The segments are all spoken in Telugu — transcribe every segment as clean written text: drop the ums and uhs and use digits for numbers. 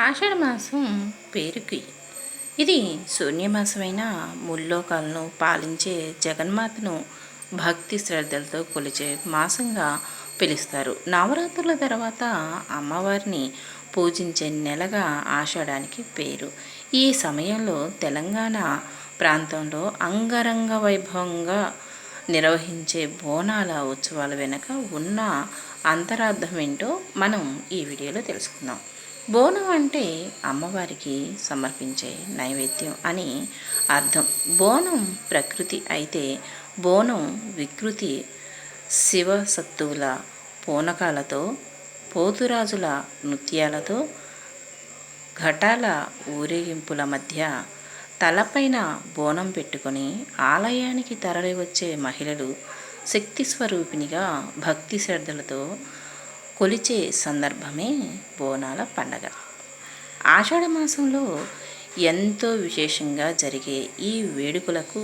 ఆషాఢమాసం పేరుకి ఇది శూన్యమాసమైన ముల్లోకాలను పాలించే జగన్మాతను భక్తి శ్రద్ధలతో కొలిచే మాసంగా పిలుస్తారు. నవరాత్రుల తర్వాత అమ్మవారిని పూజించే నెలగా ఆషాఢానికి పేరు. ఈ సమయంలో తెలంగాణ ప్రాంతంలో అంగరంగ వైభవంగా నిర్వహించే బోనాల ఉత్సవాల వెనుక ఉన్న అంతరార్థం ఏంటో మనం ఈ వీడియోలో తెలుసుకుందాం. బోనం అంటే అమ్మవారికి సమర్పించే నైవేద్యం అని అర్థం. బోనం ప్రకృతి అయితే బోనం వికృతి. శివసత్తువుల పూనకాలతో, పోతురాజుల నృత్యాలతో, ఘటాల ఊరేగింపుల మధ్య తలపైన బోనం పెట్టుకొని ఆలయానికి తరలివచ్చే మహిళలు శక్తి స్వరూపిణిగా భక్తి శ్రద్ధలతో కొలిచే సందర్భమే బోనాల పండగ. ఆషాఢమాసంలో ఎంతో విశేషంగా జరిగే ఈ వేడుకలకు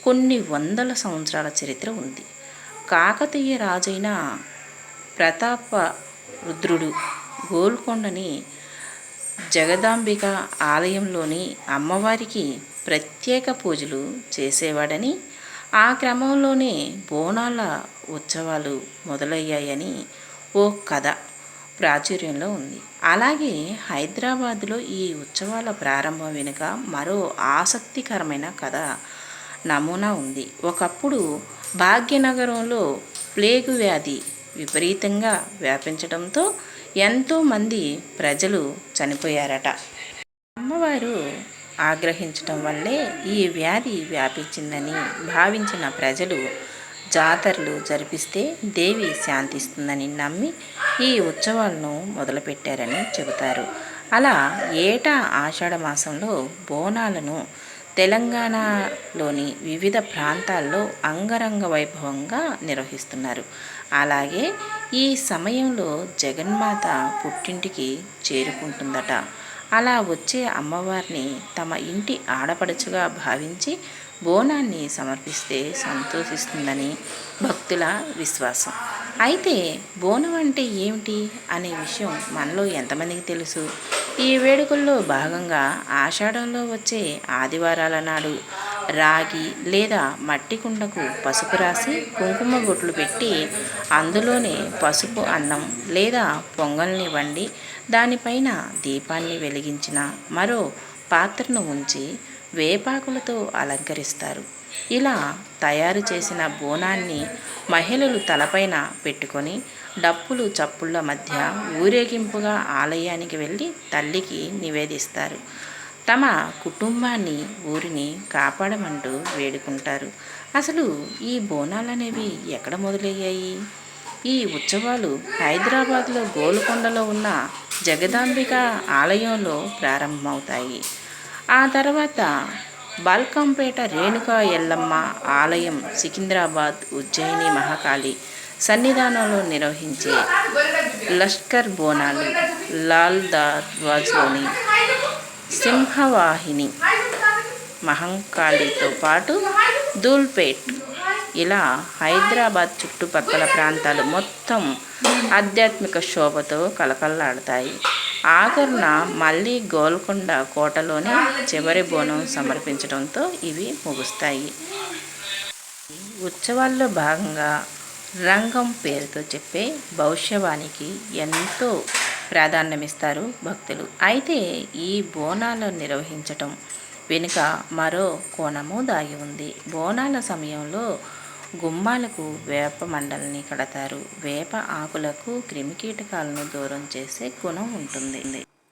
కొన్ని వందల సంవత్సరాల చరిత్ర ఉంది. కాకతీయ రాజైన ప్రతాపరుద్రుడు గోల్కొండని జగదాంబిక ఆలయంలోని అమ్మవారికి ప్రత్యేక పూజలు చేసేవాడని, ఆ క్రమంలోనే బోనాల ఉత్సవాలు మొదలయ్యాయని ఓ కథ ప్రాచుర్యంలో ఉంది. అలాగే హైదరాబాదులో ఈ ఉత్సవాల ప్రారంభం వెనుక మరో ఆసక్తికరమైన కథ నమూనా ఉంది. ఒకప్పుడు భాగ్యనగరంలో ప్లేగు వ్యాధి విపరీతంగా వ్యాపించడంతో ఎంతోమంది ప్రజలు చనిపోయారట. అమ్మవారు ఆగ్రహించటం వల్లే ఈ వ్యాధి వ్యాపించిందని భావించిన ప్రజలు జాతరలు జరిపిస్తే దేవి శాంతిస్తుందని నమ్మి ఈ ఉత్సవాలను మొదలుపెట్టారని చెబుతారు. అలా ఏటా ఆషాఢ మాసంలో బోనాలను తెలంగాణలోని వివిధ ప్రాంతాల్లో అంగరంగ వైభవంగా నిర్వహిస్తున్నారు. అలాగే ఈ సమయంలో జగన్మాత పుట్టింటికి చేరుకుంటుందట. అలా వచ్చే అమ్మవారిని తమ ఇంటి ఆడపడుచుగా భావించి బోనాన్ని సమర్పిస్తే సంతోషిస్తుందని భక్తుల విశ్వాసం. అయితే బోనం అంటే ఏమిటి అనే విషయం మనలో ఎంతమందికి తెలుసు? ఈ వేడుకల్లో భాగంగా ఆషాఢంలో వచ్చే ఆదివారాల నాడు రాగి లేదా మట్టి కుండకు పసుపు రాసి కుంకుమ బొట్లు పెట్టి అందులోనే పసుపు అన్నం లేదా పొంగల్ని వండి దానిపైన దీపాన్ని వెలిగించిన మరో పాత్రను ఉంచి వేపాకులతో అలంకరిస్తారు. ఇలా తయారు చేసిన బోనాన్ని మహిళలు తలపైన పెట్టుకొని డప్పులు చప్పుళ్ళ మధ్య ఊరేగింపుగా ఆలయానికి వెళ్ళి తల్లికి నివేదిస్తారు. తమ కుటుంబాన్ని ఊరిని కాపాడమంటూ వేడుకుంటారు. అసలు ఈ బోనాలనేవి ఎక్కడ మొదలయ్యాయి? ఈ ఉత్సవాలు హైదరాబాద్లో గోల్కొండలో ఉన్న జగదాంబిక ఆలయంలో ప్రారంభమవుతాయి. ఆ తర్వాత బాల్కంపేట రేణుకా ఎల్లమ్మ ఆలయం, సికింద్రాబాద్ ఉజ్జయిని మహాకాళి సన్నిధానంలో నిర్వహించే లష్కర్ బోనాలు, లాల్ దర్వాజ్లోని సింహవాహిని మహంకాళితో పాటు ధూల్పేట్, ఇలా హైదరాబాద్ చుట్టుపక్కల ప్రాంతాలు మొత్తం ఆధ్యాత్మిక శోభతో కలకల్లాడతాయి. ఆఖరున మళ్ళీ గోల్కొండ కోటలోనే చివరి బోనం సమర్పించడంతో ఇవి ముగుస్తాయి. ఉత్సవాల్లో భాగంగా రంగం పేరుతో చెప్పే భవిష్యవాణికి ఎంతో ప్రాధాన్యమిస్తారు భక్తులు. అయితే ఈ బోనాలు నిర్వహించటం వెనుక మరో కోణము దాగి ఉంది. బోనాల సమయంలో గుమ్మాలకు వేప మండలిని కడతారు. వేప ఆకులకు క్రిమికీటకాలను దూరం చేసే గుణం ఉంటుంది.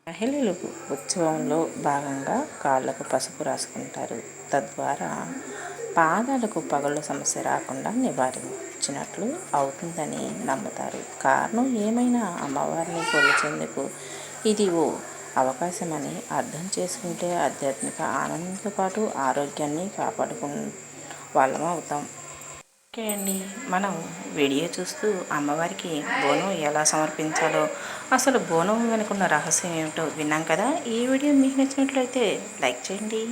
మహిళలు ఉత్సవంలో భాగంగా కాళ్ళకు పసుపు రాసుకుంటారు. తద్వారా పాదాలకు పగుళ్ళ సమస్య రాకుండా నివారించినట్లు అవుతుందని నమ్ముతారు. కారణం ఏమైనా అమ్మవారిని కొలిచేందుకు ఇది ఓ అవకాశమని అర్థం చేసుకుంటే ఆధ్యాత్మిక ఆనందంతో పాటు ఆరోగ్యాన్ని కాపాడుకున్న వాళ్ళం అవుతాం. ఓకే అండి, మనం వీడియో చూస్తూ అమ్మవారికి బోనం ఎలా సమర్పించాలో, అసలు బోనం వెనుకున్న రహస్యం ఏమిటో విన్నాం కదా. ఈ వీడియో మీకు నచ్చినట్లయితే లైక్ చేయండి.